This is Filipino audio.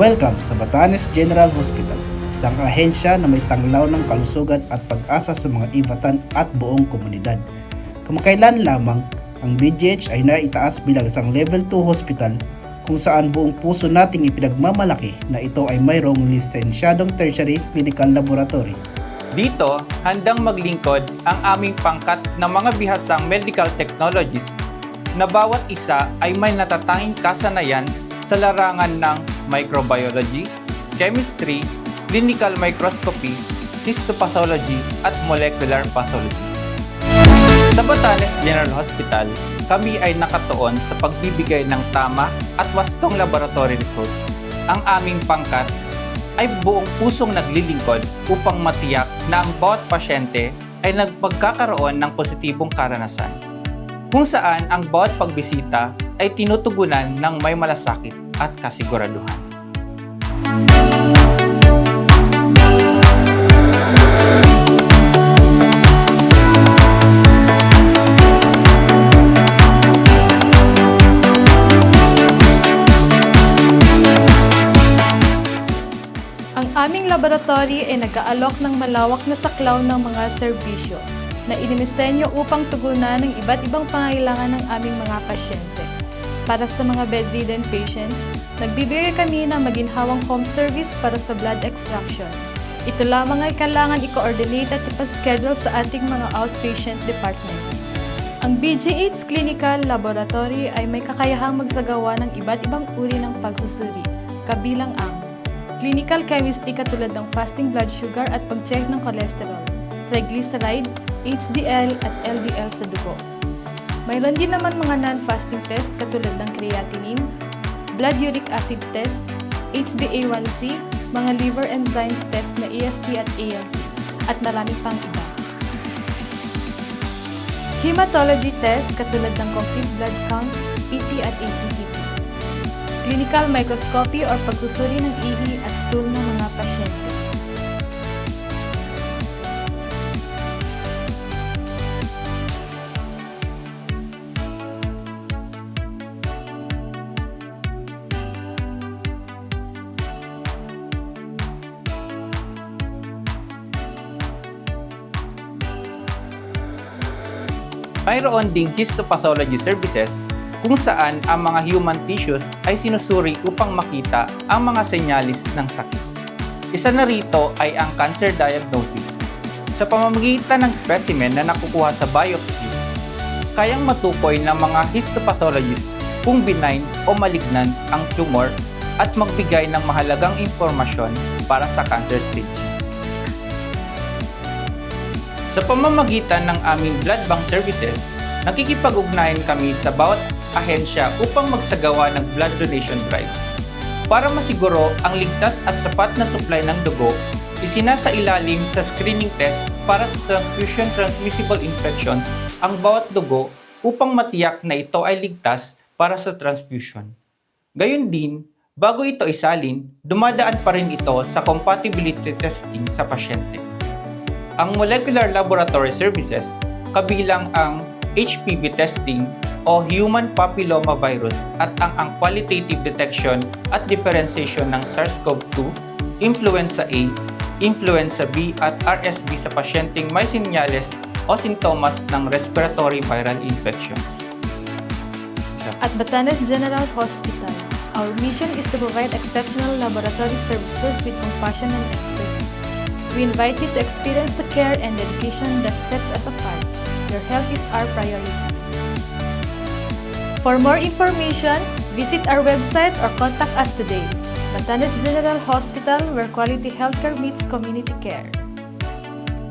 Welcome sa Batanes General Hospital, isang ahensya na may tanglaw ng kalusugan at pag-asa sa mga ibatan at buong komunidad. Kamakailan lamang, ang BGH ay naitaas bilang isang level 2 hospital kung saan buong puso nating ipinagmamalaki na ito ay mayroong lisensyadong tertiary clinical laboratory. Dito, handang maglingkod ang aming pangkat ng mga bihasang medical technologies na bawat isa ay may natatanging kasanayan sa larangan ng microbiology, chemistry, clinical microscopy, histopathology at molecular pathology. Sa Batanes General Hospital, kami ay nakatuon sa pagbibigay ng tama at wastong laboratory result. Ang aming pangkat ay buong pusong naglilingkod upang matiyak na ang bawat pasyente ay nagpagkakaroon ng positibong karanasan, kung saan ang bawat pagbisita ay tinutugunan ng may malasakit at kasiguraduhan. Ang aming laboratory ay nag-aalok ng malawak na saklaw ng mga serbisyo na idinisenyo upang tugunan ng iba't ibang pangailangan ng aming mga pasyente. Para sa mga bedridden patients, nagbibigay kami ng maginhawang home service para sa blood extraction. Ito lamang ay kailangan i-coordinate at ipaschedule sa ating mga outpatient department. Ang BGH Clinical Laboratory ay may kakayahang magsagawa ng iba't ibang uri ng pagsusuri, kabilang ang clinical chemistry katulad ng fasting blood sugar at pag-check ng cholesterol, triglyceride, HDL at LDL sa dugo. Mayroon din naman mga non-fasting test katulad ng creatinine, blood uric acid test, HbA1c, mga liver enzymes test na AST at ALT, at marami pang iba. Hematology test katulad ng complete blood count, PT at ATP. Clinical microscopy or pagsusuri ng ihi at stool ng mga pasyente. Mayroon ding histopathology services kung saan ang mga human tissues ay sinusuri upang makita ang mga senyalis ng sakit. Isa na rito ay ang cancer diagnosis. Sa pamamagitan ng specimen na nakukuha sa biopsy, kayang matukoy ng mga histopathologist kung benign o malignant ang tumor at magbigay ng mahalagang impormasyon para sa cancer stage. Sa pamamagitan ng aming blood bank services, nakikipag-ugnayan kami sa bawat ahensya upang magsagawa ng blood donation drives. Para masiguro ang ligtas at sapat na supply ng dugo, isinasailalim sa screening test para sa transfusion transmissible infections ang bawat dugo upang matiyak na ito ay ligtas para sa transfusion. Gayon din, bago ito isalin, dumadaan pa rin ito sa compatibility testing sa pasyente. Ang molecular laboratory services, kabilang ang HPV testing o human papilloma virus at ang qualitative detection at differentiation ng SARS-CoV-2, influenza A, influenza B at RSV sa pasyenteng may senyales o sintomas ng respiratory viral infections. At Batanes General Hospital, our mission is to provide exceptional laboratory services with compassion and expertise. We invite you to experience the care and dedication that sets us apart. Your health is our priority. For more information, visit our website or contact us today. Batanes General Hospital, where quality healthcare meets community care.